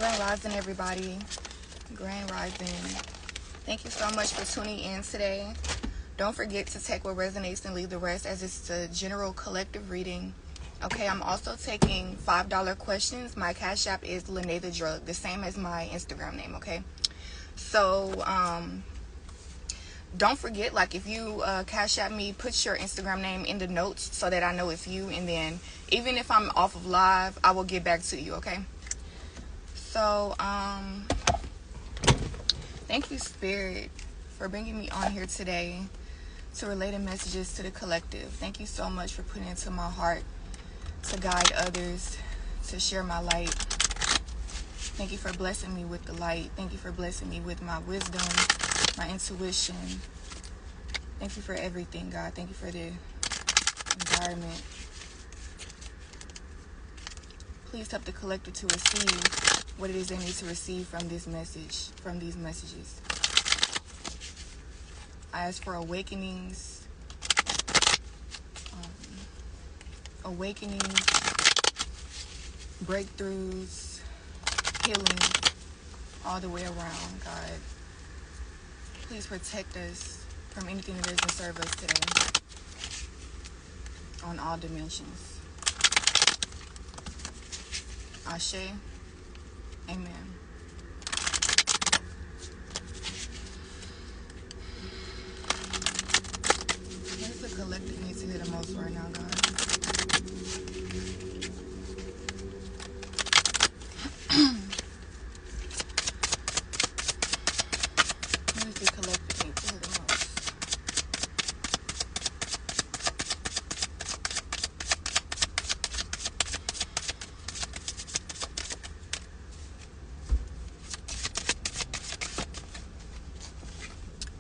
Grand Rising, everybody. Grand Rising. Thank you so much for tuning in today. Don't forget to take what resonates and leave the rest, as it's a general collective reading. Okay, I'm also taking $5 questions. My Cash App is Lene the Drug, the same as my Instagram name, okay? So, don't forget, like, if you Cash App me, put your Instagram name in the notes so that I know it's you. And then, even if I'm off of live, I will get back to you, okay? So, thank you, Spirit, for bringing me on here today to relay the messages to the collective. Thank you so much for putting it into my heart to guide others, to share my light. Thank you for blessing me with the light. Thank you for blessing me with my wisdom, my intuition. Thank you for everything, God. Thank you for the environment. Please help the collective to receive what it is they need to receive from this message, from these messages. I ask for awakenings, breakthroughs, healing, all the way around, God. Please protect us from anything that doesn't serve us today, on all dimensions. Ashe. Amen. What does the collective need to hear the most right now, God? What does the collective need to hear the most?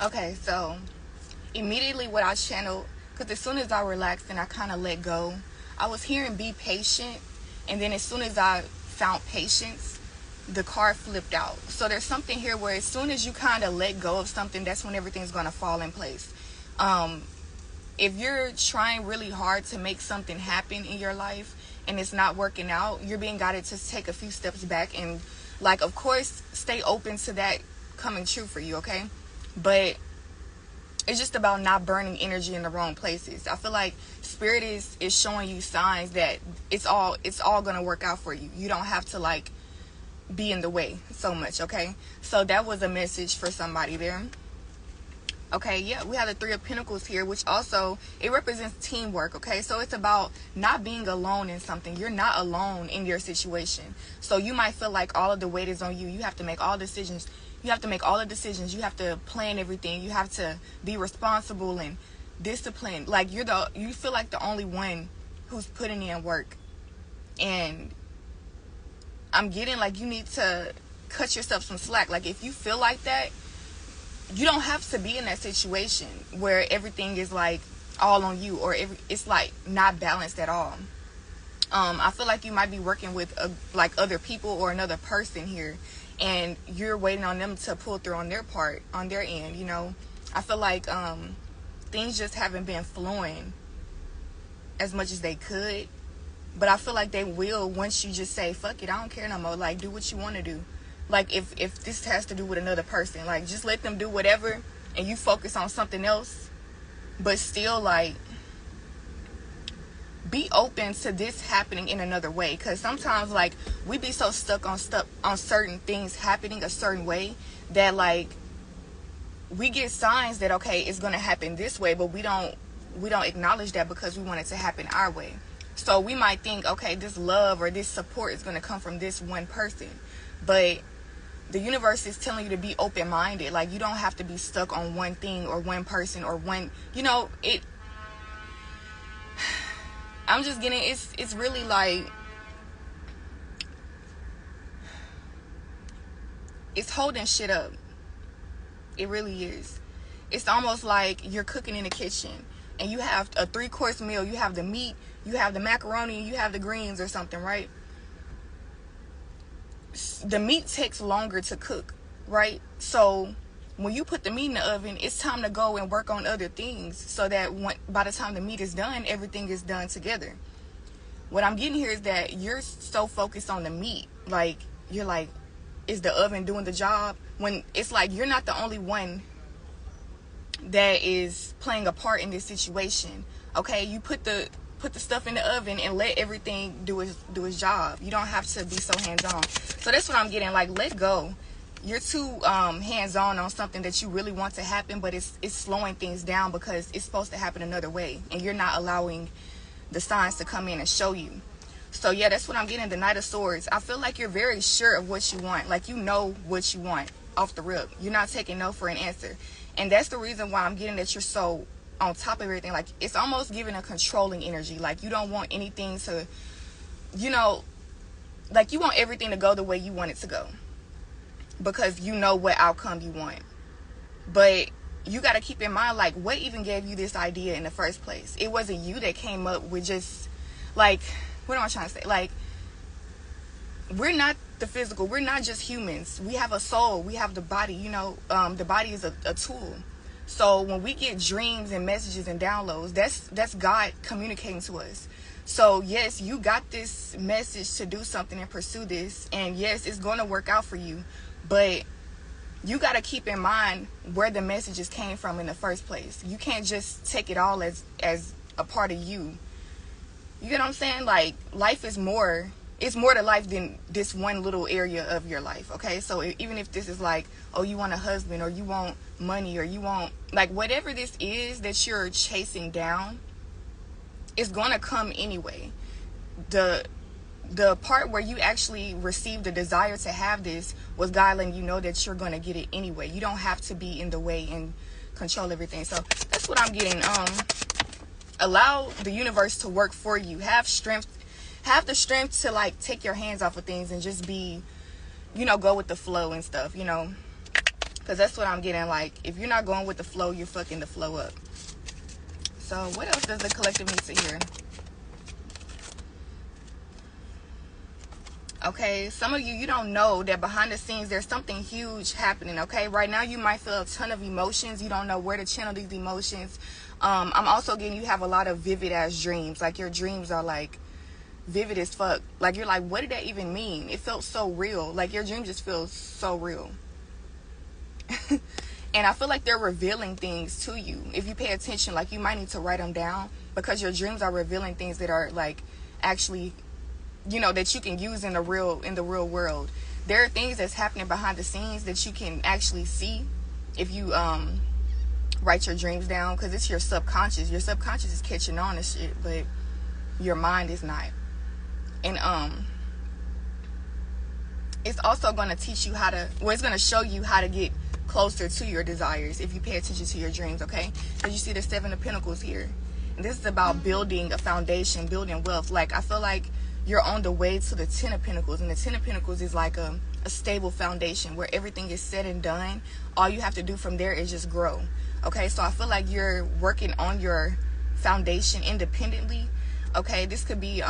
Okay, so immediately what I channeled, because as soon as I relaxed and I kind of let go, I was hearing be patient, and then as soon as I found patience, the card flipped out. So there's something here where as soon as you kind of let go of something, that's when everything's going to fall in place. If you're trying really hard to make something happen in your life and it's not working out, you're being guided to take a few steps back and, like, of course, stay open to that coming true for you, okay? But it's just about not burning energy in the wrong places. I feel like Spirit is showing you signs that it's all going to work out for you. You don't have to, like, be in the way so much, okay? So that was a message for somebody there. Okay, yeah, we have the Three of Pentacles here, which also, it represents teamwork, okay? So it's about not being alone in something. You're not alone in your situation. So you might feel like all of the weight is on you. You have to make all decisions. You have to make all the decisions. You have to plan everything. You have to be responsible and disciplined. Like, you feel like the only one who's putting in work. And I'm getting, like, you need to cut yourself some slack. Like, if you feel like that, you don't have to be in that situation where everything is, like, all on you, or it's, like, not balanced at all. I feel like you might be working with, like, other people or another person here, and you're waiting on them to pull through on their part, on their end, you know. I feel like things just haven't been flowing as much as they could. But I feel like they will once you just say, fuck it, I don't care no more. Like, do what you want to do. Like, if this has to do with another person, like, just let them do whatever, and you focus on something else. But still, like, be open to this happening in another way. Because sometimes, like, we be so stuck on certain things happening a certain way that, like, we get signs that, okay, it's going to happen this way, but we don't acknowledge that because we want it to happen our way. So we might think, okay, this love or this support is going to come from this one person. But the universe is telling you to be open-minded. Like, you don't have to be stuck on one thing or one person or one, you know, I'm just getting, it's really like, it's holding shit up. It really is. It's almost like you're cooking in the kitchen and you have a 3-course meal. You have the meat, you have the macaroni, you have the greens or something, right? The meat takes longer to cook, right? So when you put the meat in the oven, it's time to go and work on other things so that by the time the meat is done, everything is done together. What I'm getting here is that you're so focused on the meat. Like, you're like, the oven doing the job, when it's like you're not the only one that is playing a part in this situation. Okay, you put the stuff in the oven and let everything do its job. You don't have to be so hands-on. So that's what I'm getting, like, let go. You're too hands-on on something that you really want to happen, but it's slowing things down because it's supposed to happen another way, and you're not allowing the signs to come in and show you. So yeah, that's what I'm getting, the Knight of Swords. I feel like you're very sure of what you want. Like, you know what you want off the rip. You're not taking no for an answer. And that's the reason why I'm getting that you're so on top of everything. Like, it's almost giving a controlling energy. Like, you don't want anything to, you know, like, you want everything to go the way you want it to go, because you know what outcome you want. But you got to keep in mind, like, what even gave you this idea in the first place? It wasn't you that came up with just, like, what am I trying to say? Like, we're not the physical. We're not just humans. We have a soul. We have the body. You know, the body is a tool. So when we get dreams and messages and downloads, that's God communicating to us. So yes, you got this message to do something and pursue this, and yes, it's going to work out for you. But you got to keep in mind where the messages came from in the first place. You can't just take it all as a part of you. You get what I'm saying? Like, life is more. It's more to life than this one little area of your life, okay? So even if this is like, oh, you want a husband, or you want money, or you want, like, whatever this is that you're chasing down, it's going to come anyway. The part where you actually received the desire to have this was God letting you know that you're going to get it anyway. You don't have to be in the way and control everything. So that's what I'm getting. Allow the universe to work for you. Have the strength to, like, take your hands off of things and just be, you know, go with the flow and stuff, you know, because that's what I'm getting. Like, if you're not going with the flow, you're fucking the flow up. So what else does the collective need to hear? Okay, some of you don't know that behind the scenes there's something huge happening. Okay, right now you might feel a ton of emotions. You don't know where to channel these emotions. I'm also getting you have a lot of vivid ass dreams. Like, your dreams are like vivid as fuck. Like, you're like, what did that even mean? It felt so real. Like, your dream just feels so real. And I feel like they're revealing things to you. If you pay attention, like, you might need to write them down, because your dreams are revealing things that are, like, actually, you know, that you can use in the real world. There are things that's happening behind the scenes that you can actually see if you write your dreams down, because it's your subconscious. Your subconscious is catching on to shit, but your mind is not. And it's also going to teach you how to, well, it's going to show you how to get closer to your desires if you pay attention to your dreams, okay? Because you see the 7 of Pentacles here, and this is about building a foundation, building wealth. Like, I feel like you're on the way to the 10 of Pentacles, and the 10 of Pentacles is like a stable foundation where everything is said and done. All you have to do from there is just grow, okay? So I feel like you're working on your foundation independently, okay? This could be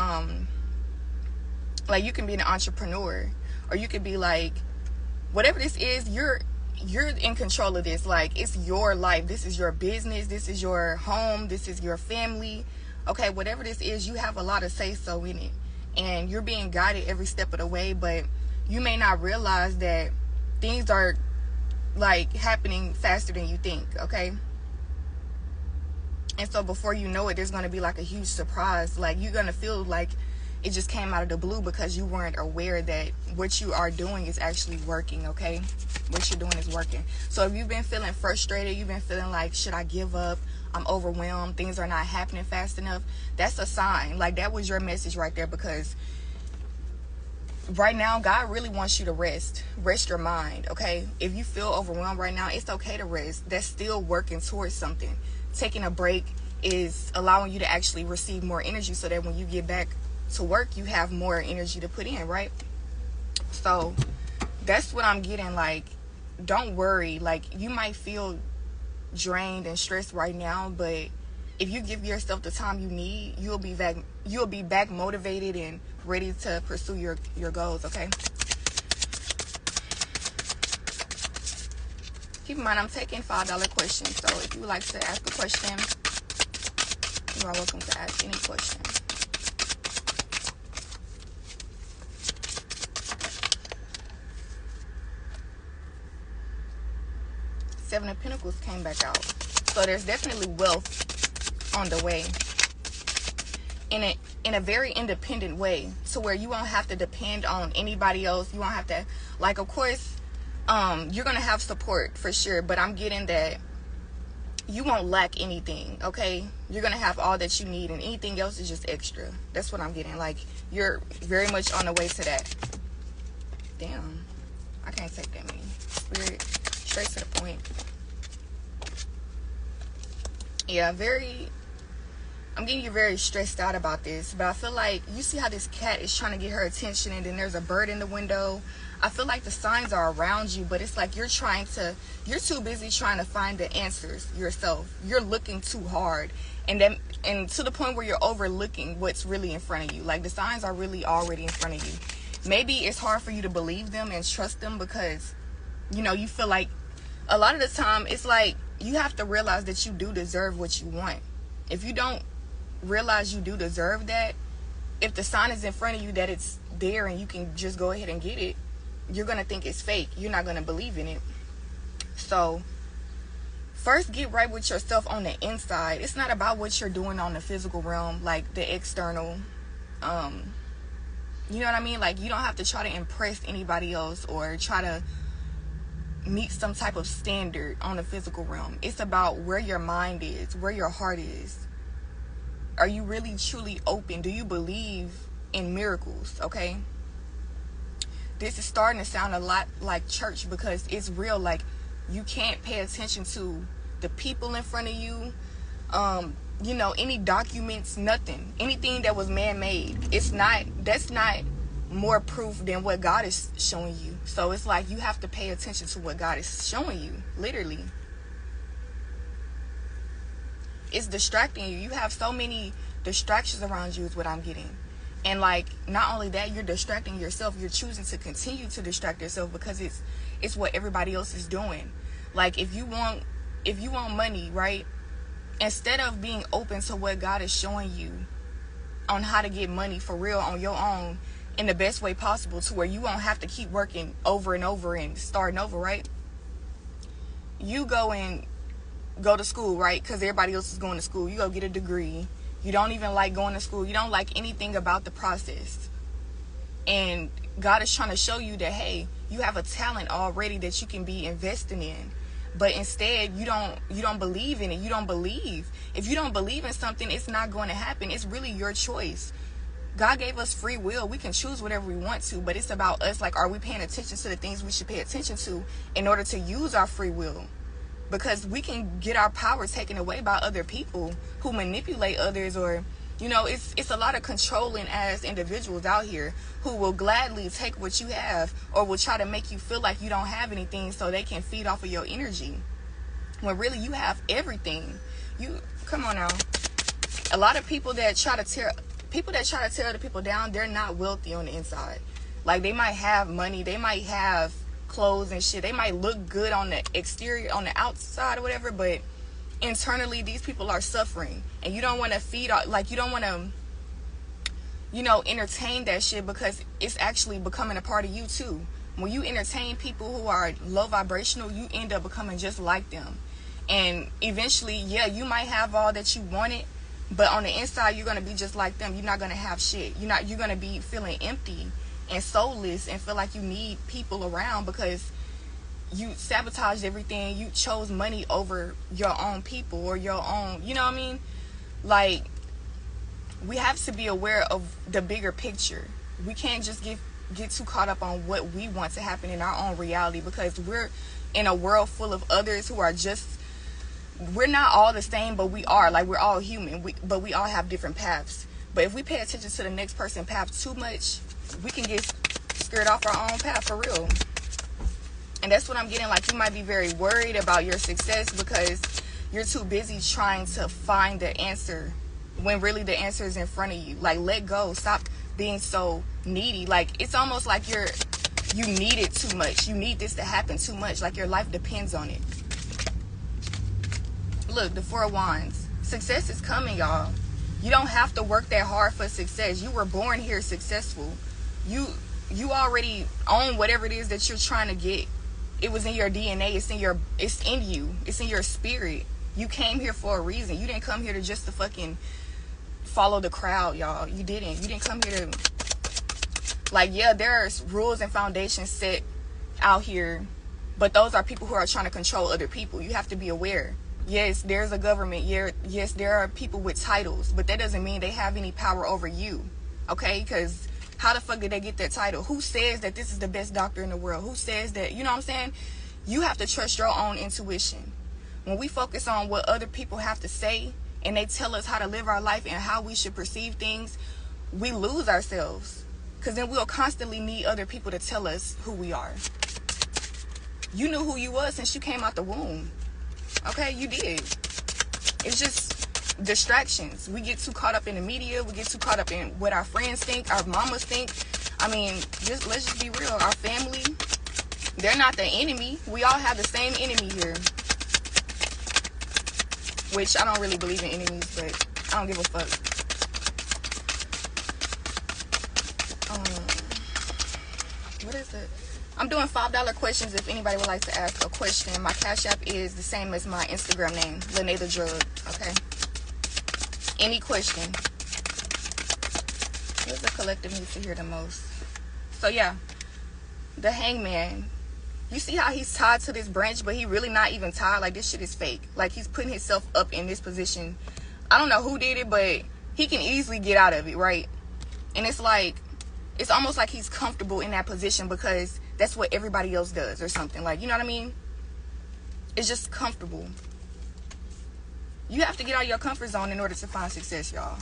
like, you can be an entrepreneur, or you could be like, whatever this is, you're in control of this. Like, it's your life. This is your business. This is your home. This is your family. Okay, whatever this is, you have a lot of say-so in it. And you're being guided every step of the way, but you may not realize that things are, like, happening faster than you think, okay? And so before you know it, there's going to be, like, a huge surprise. Like, you're going to feel like it just came out of the blue, because you weren't aware that what you are doing is actually working, okay? What you're doing is working. So if you've been feeling frustrated, you've been feeling like, should I give up? I'm overwhelmed. Things are not happening fast enough. That's a sign. Like, that was your message right there, because right now, God really wants you to rest. Rest your mind, okay? If you feel overwhelmed right now, it's okay to rest. That's still working towards something. Taking a break is allowing you to actually receive more energy, so that when you get back to work, you have more energy to put in, right? So that's what I'm getting. Like, don't worry. Like, you might feel drained and stressed right now, but if you give yourself the time you need, you'll be back motivated and ready to pursue your goals, okay? Keep in mind, I'm taking $5 questions, so if you would like to ask a question, you are welcome to ask any question. Seven of Pentacles came back out. So there's definitely wealth on the way. In a very independent way, to where you won't have to depend on anybody else. You won't have to, like, of course, you're gonna have support for sure, but I'm getting that you won't lack anything, okay? You're gonna have all that you need, and anything else is just extra. That's what I'm getting. Like, you're very much on the way to that. Damn, I can't take that many. Spirit, straight to the point. Yeah, I'm getting you very stressed out about this, but I feel like, you see how this cat is trying to get her attention, and then there's a bird in the window. I feel like the signs are around you, but it's like you're too busy trying to find the answers yourself. You're looking too hard, and to the point where you're overlooking what's really in front of you. Like, the signs are really already in front of you. Maybe it's hard for you to believe them and trust them because, you know, you feel like a lot of the time it's like you have to realize that you do deserve what you want. If you don't realize you do deserve that, if the sign is in front of you that it's there and you can just go ahead and get it, you're gonna think it's fake. You're not gonna believe in it. So first, get right with yourself on the inside. It's not about what you're doing on the physical realm, like the external. You know what I mean? Like, you don't have to try to impress anybody else or try to meet some type of standard on the physical realm. It's about where your mind is, where your heart is. Are you really truly open? Do you believe in miracles? Okay, this is starting to sound a lot like church because it's real. Like, you can't pay attention to the people in front of you, you know, any documents, nothing, anything that was man-made. That's not more proof than what God is showing you. So it's like you have to pay attention to what God is showing you, literally. It's distracting you. You have so many distractions around you is what I'm getting. And, like, not only that, you're distracting yourself. You're choosing to continue to distract yourself because it's what everybody else is doing. Like, if you want money, right? Instead of being open to what God is showing you on how to get money for real on your own in the best way possible, to where you won't have to keep working over and over and starting over, right? You go to school, right? Because everybody else is going to school. You go get a degree. You don't even like going to school. You don't like anything about the process. And God is trying to show you that, hey, you have a talent already that you can be investing in. But instead, you don't believe in it. You don't believe. If you don't believe in something, it's not going to happen. It's really your choice. God gave us free will. We can choose whatever we want to, but it's about us. Like, are we paying attention to the things we should pay attention to in order to use our free will? Because we can get our power taken away by other people who manipulate others, or, you know, it's a lot of controlling as individuals out here who will gladly take what you have, or will try to make you feel like you don't have anything so they can feed off of your energy, when really you have everything. Come on now. A lot of people that try to tear other people down, they're not wealthy on the inside. Like, they might have money, they might have clothes and shit, they might look good on the exterior, on the outside or whatever, but internally these people are suffering. And you don't want to feed, like, you don't want to, you know, entertain that shit, because it's actually becoming a part of you too. When you entertain people who are low vibrational, you end up becoming just like them. And eventually, yeah, you might have all that you wanted, but on the inside you're going to be just like them. You're not going to have shit. You're going to be feeling empty and soulless and feel like you need people around because you sabotaged everything. You chose money over your own people or your own, you know what I mean? Like, we have to be aware of the bigger picture. We can't just get too caught up on what we want to happen in our own reality, because we're in a world full of others who are just, we're not all the same, but we are. Like, we're all human, but we all have different paths. But if we pay attention to the next person's path too much, we can get scared off our own path for real. And that's what I'm getting. Like, you might be very worried about your success because you're too busy trying to find the answer when really the answer is in front of you. Like, let go. Stop being so needy. Like, it's almost like you need it too much. You need this to happen too much. Like, your life depends on it. Look, the Four of Wands. Success is coming, y'all. You don't have to work that hard for success. You were born here successful. You already own whatever it is that you're trying to get It was in your DNA. It's in you. It's in your spirit. You came here for a reason. You didn't come here to just to fucking follow the crowd, y'all. You didn't come here to, like, yeah, there's rules and foundations set out here, but those are people who are trying to control other people. You have to be aware. Yes, there's a government. Yes, there are people with titles, but that doesn't mean they have any power over you. Okay? Because how the fuck did they get that title? Who says that this is the best doctor in the world? Who says that? You know what I'm saying? You have to trust your own intuition. When we focus on what other people have to say and they tell us how to live our life and how we should perceive things, we lose ourselves. Because then we'll constantly need other people to tell us who we are. You knew who you was since you came out the womb. Okay, you did. It's just distractions. We get too caught up in the media. We get too caught up in what our friends think, our mamas think. I mean, let's just be real. Our family, they're not the enemy. We all have the same enemy here. Which I don't really believe in enemies, but I don't give a fuck. What is it? I'm doing $5 questions if anybody would like to ask a question. My Cash App is the same as my Instagram name, Lene the Drug. Okay. Any question? What the collective needs to hear the most? So yeah, the Hangman. You see how he's tied to this branch, but he really not even tied. Like, this shit is fake. Like, he's putting himself up in this position. I don't know who did it, but he can easily get out of it, right? And it's like, it's almost like he's comfortable in that position because that's what everybody else does or something. Like, you know what I mean? It's just comfortable. You have to get out of your comfort zone in order to find success, y'all.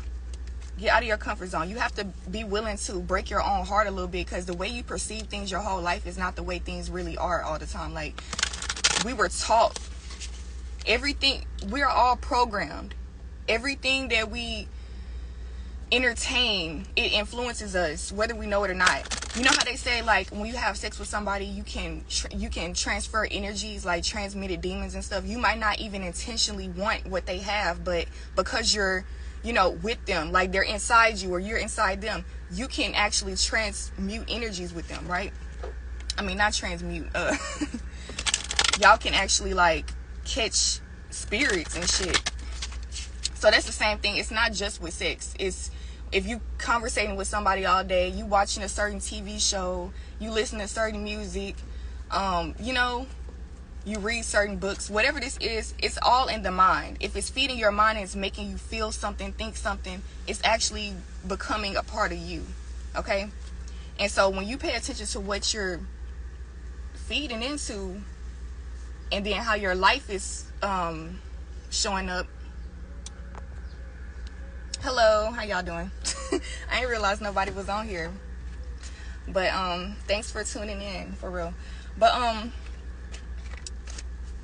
Get out of your comfort zone. You have to be willing to break your own heart a little bit, because the way you perceive things your whole life is not the way things really are all the time. Like, we were taught everything. We're all programmed. Everything that we entertain, it influences us, whether we know it or not. You know how they say, like, when you have sex with somebody, you can transfer energies, like transmitted demons and stuff. You might not even intentionally want what they have, but because you're, you know, with them, like they're inside you or you're inside them, you can actually transmute energies with them, right? I mean, not transmute. Y'all can actually, like, catch spirits and shit. So that's the same thing. It's not just with sex. It's if you conversating with somebody all day, you watching a certain TV show, you listen to certain music, you know, you read certain books, whatever this is, it's all in the mind. If it's feeding your mind and it's making you feel something, think something, it's actually becoming a part of you, okay? And so when you pay attention to what you're feeding into and then how your life is showing up. Hello, how y'all doing? I didn't realize nobody was on here. But thanks for tuning in, for real. But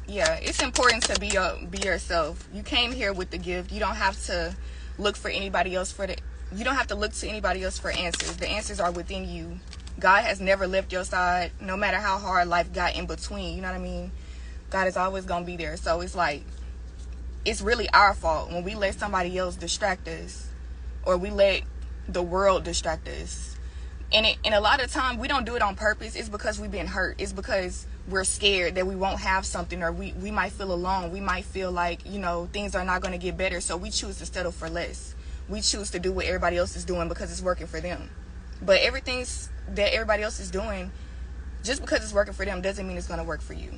yeah, it's important to be yourself. You came here with the gift. You don't have to look for anybody else you don't have to look to anybody else for answers. The answers are within you. God has never left your side, no matter how hard life got in between. You know what I mean? God is always gonna be there. So it's like, it's really our fault when we let somebody else distract us, or we let the world distract us. And a lot of time we don't do it on purpose. It's because we've been hurt. It's because we're scared that we won't have something, or we might feel alone. We might feel like, you know, things are not going to get better. So we choose to settle for less. We choose to do what everybody else is doing because it's working for them. But everything that everybody else is doing, just because it's working for them doesn't mean it's going to work for you.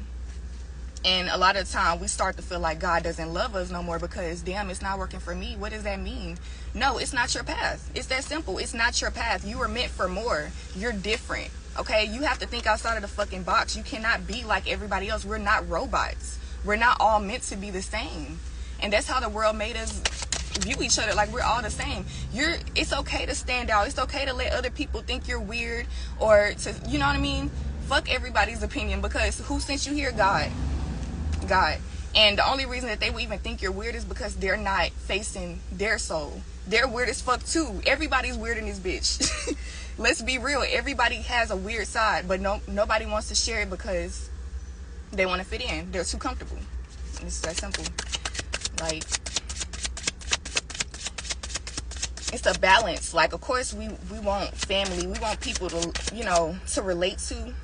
And a lot of the time we start to feel like God doesn't love us no more because, damn, it's not working for me. What does that mean? No, it's not your path. It's that simple. It's not your path. You were meant for more. You're different. Okay? You have to think outside of the fucking box. You cannot be like everybody else. We're not robots. We're not all meant to be the same. And that's how the world made us view each other, like we're all the same. It's okay to stand out. It's okay to let other people think you're weird, or to, you know what I mean? Fuck everybody's opinion, because who sent you here? God. And the only reason that they would even think you're weird is because they're not facing their soul. They're weird as fuck too. Everybody's weird in this bitch. Let's be real. Everybody has a weird side, but nobody wants to share it because they want to fit in. They're too comfortable. It's that simple. Like, it's a balance. Like, of course we want family. We want people to, you know, to relate to.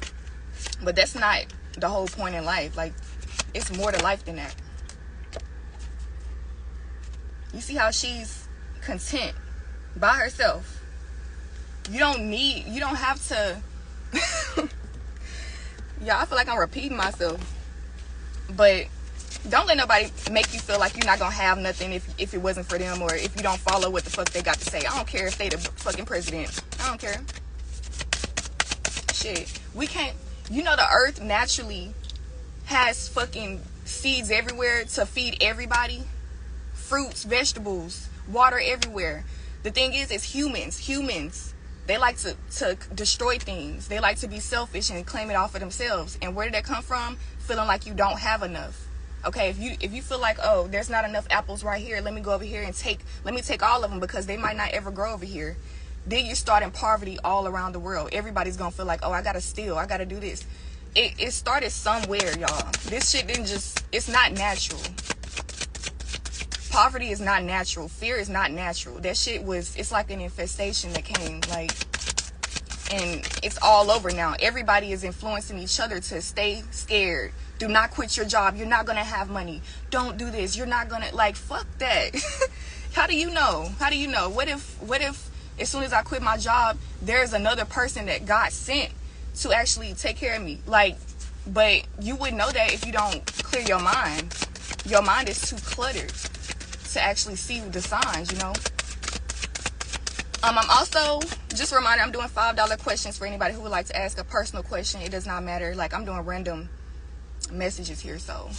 But that's not the whole point in life. Like, it's more to life than that. You see how she's content by herself. You don't have to yeah, I feel like I'm repeating myself. But don't let nobody make you feel like you're not gonna have nothing if it wasn't for them, or if you don't follow what the fuck they got to say. I don't care if they the fucking president. I don't care. Shit. We can't, the earth naturally has fucking seeds everywhere to feed everybody. Fruits, vegetables, water everywhere. The thing is humans, they like to destroy things. They like to be selfish and claim it all for themselves. And where did that come from? Feeling like you don't have enough. Okay, if you feel like, oh, there's not enough apples right here, let me go over here and let me take all of them because they might not ever grow over here. Then you start in poverty all around the world. Everybody's gonna feel like, oh, I gotta steal, I gotta do this. It started somewhere, y'all. This shit it's not natural. Poverty is not natural. Fear is not natural. That shit it's like an infestation that came, like, and it's all over now. Everybody is influencing each other to stay scared. Do not quit your job. You're not going to have money. Don't do this. You're not going to, like, fuck that. How do you know? What if as soon as I quit my job, there's another person that God sent to actually take care of me? Like, but you wouldn't know that if you don't clear your mind. Your mind is too cluttered to actually see the signs, I'm also, just a reminder, I'm doing $5 questions for anybody who would like to ask a personal question. It does not matter. Like, I'm doing random messages here. So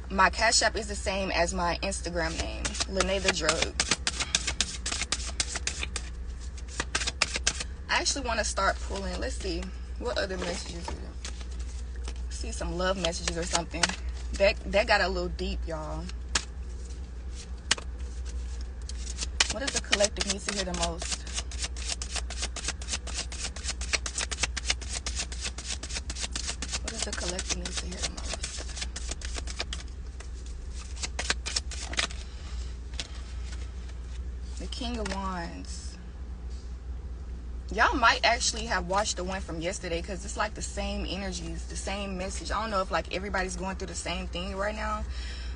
my Cash App is the same as my Instagram name, Lene the Drug. I actually want to start pulling. Let's see what other messages. See some love messages or something. That got a little deep, y'all. What does the collective need to hear the most? What does the collective need to hear the most? The King of Wands. Y'all might actually have watched the one from yesterday, because it's like the same energies, the same message. I don't know if like everybody's going through the same thing right now,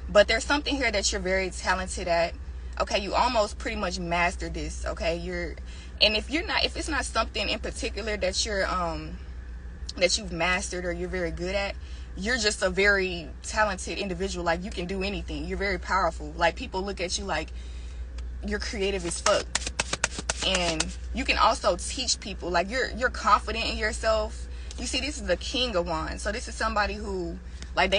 but there's something here that you're very talented at. Okay, you almost pretty much mastered this. Okay, and if it's not something in particular that that you've mastered or you're very good at, you're just a very talented individual. Like, you can do anything. You're very powerful. Like, people look at you like you're creative as fuck. And you can also teach people. Like, you're confident in yourself. You see, this is the King of Wands. So this is somebody who, like,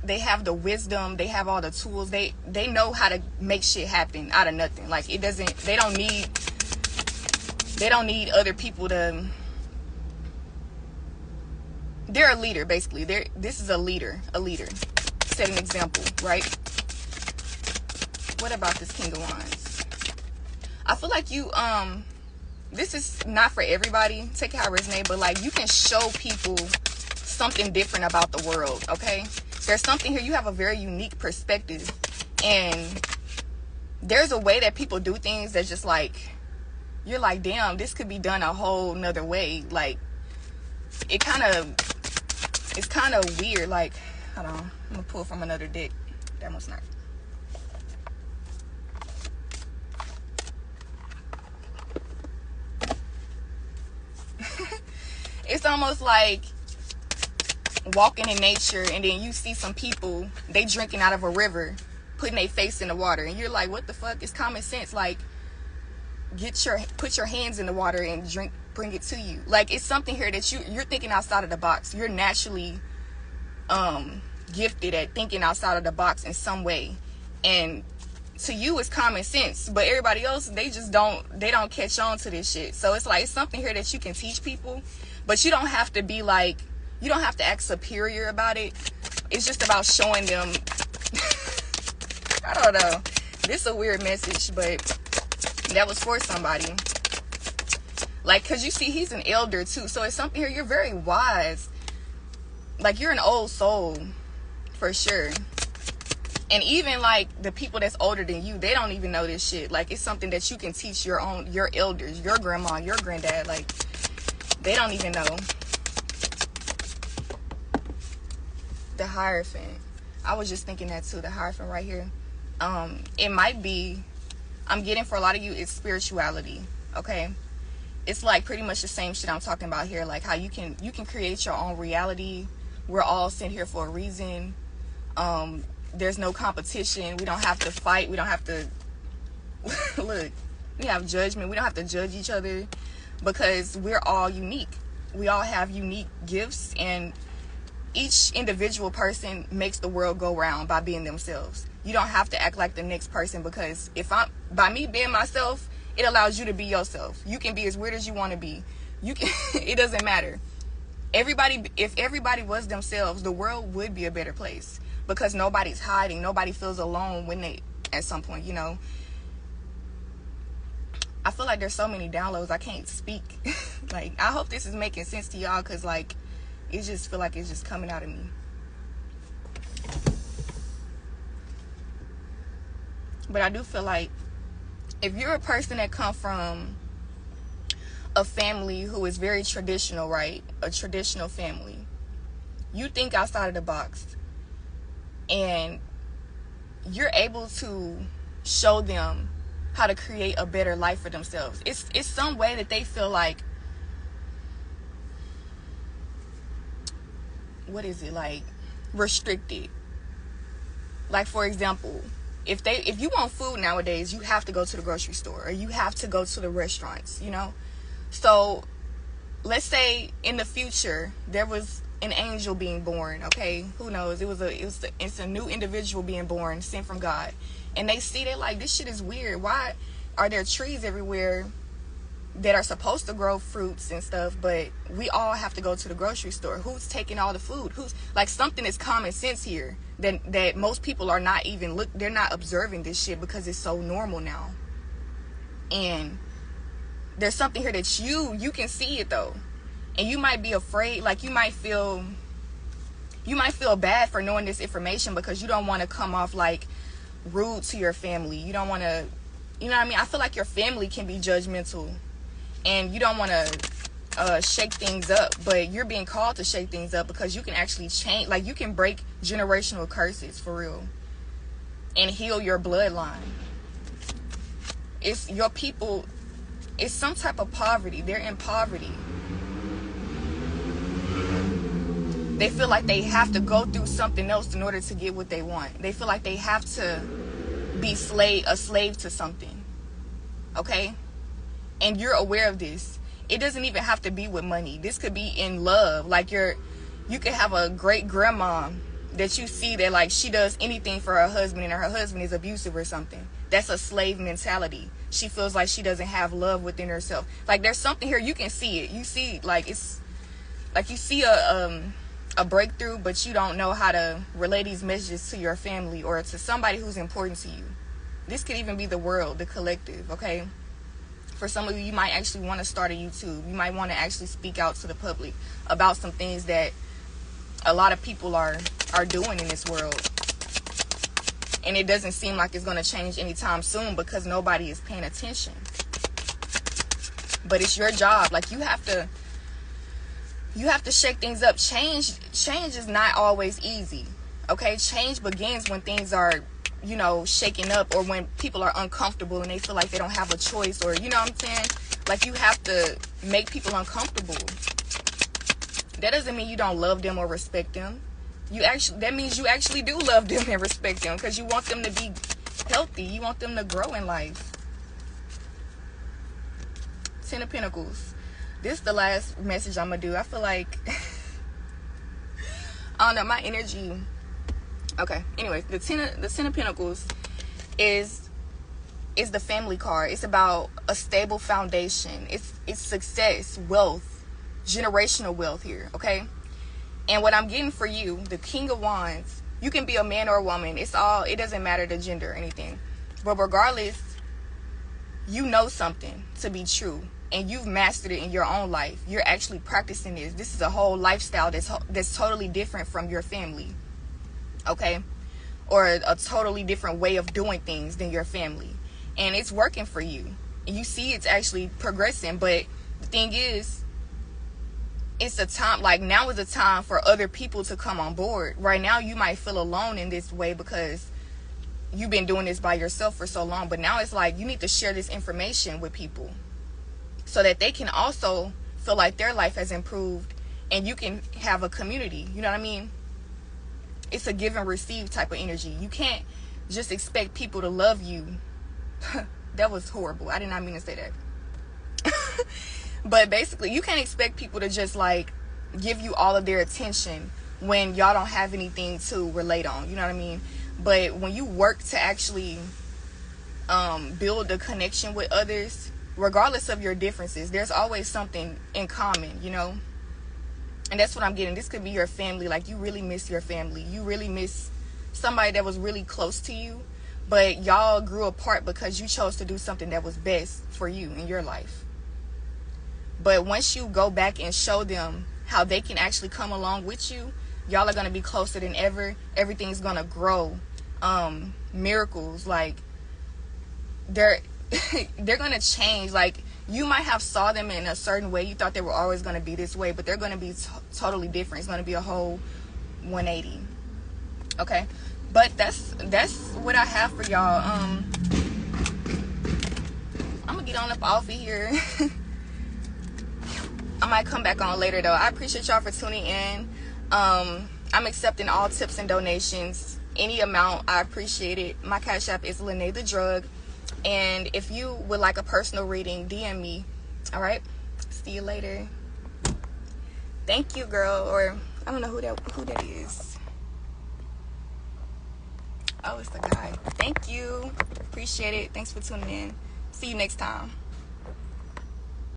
they have the wisdom, they have all the tools, they know how to make shit happen out of nothing. Like, they don't need other people to, they're a leader, basically. This is a leader. Set an example, right? What about this King of Wands? I feel like you, this is not for everybody, take it how it resonates, but like, you can show people something different about the world, okay? There's something here. You have a very unique perspective, and there's a way that people do things that's just like, you're like, damn, this could be done a whole nother way. Like, it's kind of weird. Like, hold on, I'm gonna pull from another deck. That must not. It's almost like walking in nature, and then you see some people, they drinking out of a river, putting their face in the water, and you're like, what the fuck? It's common sense. Like, put your hands in the water and drink, bring it to you. Like, it's something here that you're thinking outside of the box. You're naturally gifted at thinking outside of the box in some way, and to you it's common sense, but everybody else, they don't catch on to this shit. So it's like, it's something here that you can teach people, but you don't have to be like, you don't have to act superior about it. It's just about showing them. I don't know. This is a weird message, but that was for somebody. Like, because you see, he's an elder too. So it's something here. You're very wise. Like, you're an old soul for sure. And even like the people that's older than you, they don't even know this shit. Like, it's something that you can teach your elders, your grandma, your granddad. Like, they don't even know. The Hierophant. I was just thinking that too. The Hierophant right here. It might be, I'm getting for a lot of you, it's spirituality. Okay, it's like pretty much the same shit I'm talking about here. Like how you can create your own reality. We're all sent here for a reason. There's no competition. We don't have to fight. We don't have to look. We have judgment. We don't have to judge each other because we're all unique. We all have unique gifts, and each individual person makes the world go round by being themselves. You don't have to act like the next person, because by me being myself, it allows you to be yourself. You can be as weird as you want to be. You can. It doesn't matter. If everybody was themselves, the world would be a better place, because nobody's hiding. Nobody feels alone when they, at some point, you know. I feel like there's so many downloads I can't speak. Like, I hope this is making sense to y'all, because like it just feel like it's just coming out of me. But I do feel like if you're a person that come from a family who is very traditional, right? A traditional family. You think outside of the box, and you're able to show them how to create a better life for themselves. It's some way that they feel like, what is it, like restricted. Like, for example, if you want food nowadays, you have to go to the grocery store, or you have to go to the restaurants, you know. So let's say in the future there was an angel being born, okay? Who knows? It's a new individual being born, sent from God. And they see, they're like, this shit is weird. Why are there trees everywhere that are supposed to grow fruits and stuff, but we all have to go to the grocery store? Who's taking all the food? Who's, like, something is common sense here that most people are not even they're not observing this shit because it's so normal now. And there's something here that you can see it though. And you might be afraid, like you might feel bad for knowing this information, because you don't want to come off like rude to your family. You don't want to, you know what I mean? I feel like your family can be judgmental, and you don't want to shake things up, but you're being called to shake things up, because you can actually change, like you can break generational curses for real and heal your bloodline. It's your people, it's some type of poverty. They're in poverty. They feel like they have to go through something else in order to get what they want. They feel like they have to be a slave to something. Okay? And you're aware of this. It doesn't even have to be with money. This could be in love. Like you could have a great grandma that you see that like she does anything for her husband, and her husband is abusive or something. That's a slave mentality. She feels like she doesn't have love within herself. Like there's something here, you can see it. You see, like it's like you see a breakthrough, but you don't know how to relay these messages to your family or to somebody who's important to you. This could even be the world, the collective, okay? For some of you, you might actually want to start a YouTube. You might want to actually speak out to the public about some things that a lot of people are doing in this world. And it doesn't seem like it's going to change anytime soon, because nobody is paying attention. But it's your job. Like you have to shake things up. Change is not always easy. Okay? Change begins when things are, you know, shaking up, or when people are uncomfortable and they feel like they don't have a choice, or, you know what I'm saying? Like you have to make people uncomfortable. That doesn't mean you don't love them or respect them. That means you actually do love them and respect them, because you want them to be healthy. You want them to grow in life. 10 of Pentacles. This is the last message I'm gonna do. I feel like I don't know, my energy. Okay, anyways, the 10 of Pentacles is the family card. It's about a stable foundation. It's success, wealth, generational wealth here, okay? And what I'm getting for you, the King of Wands, you can be a man or a woman. It doesn't matter the gender or anything. But regardless, you know something to be true, and you've mastered it in your own life. You're actually practicing this. This is a whole lifestyle that's totally different from your family, okay? Or a totally different way of doing things than your family. And it's working for you. And you see it's actually progressing. But the thing is, it's a time, like now is a time for other people to come on board. Right now you might feel alone in this way because you've been doing this by yourself for so long, but now it's like you need to share this information with people so that they can also feel like their life has improved and you can have a community. You know what I mean? It's a give and receive type of energy. You can't just expect people to love you. That was horrible. I did not mean to say that. But basically, you can't expect people to just like give you all of their attention when y'all don't have anything to relate on. You know what I mean? But when you work to actually build a connection with others, regardless of your differences, there's always something in common, you know? And that's what I'm getting. This could be your family. Like, you really miss your family. You really miss somebody that was really close to you, but y'all grew apart because you chose to do something that was best for you in your life. But once you go back and show them how they can actually come along with you, y'all are going to be closer than ever. Everything's going to grow. Miracles, like, they're going to change. Like, you might have saw them in a certain way. You thought they were always going to be this way, but they're going to be totally different. It's going to be a whole 180. Okay? But that's what I have for y'all. I'm going to get on up off of here. I might come back on later, though. I appreciate y'all for tuning in. I'm accepting all tips and donations. Any amount, I appreciate it. My Cash App is Lene the Drug. And if you would like a personal reading, DM me. All right? See you later. Thank you, girl. Or, I don't know who that is. Oh, it's the guy. Thank you. Appreciate it. Thanks for tuning in. See you next time.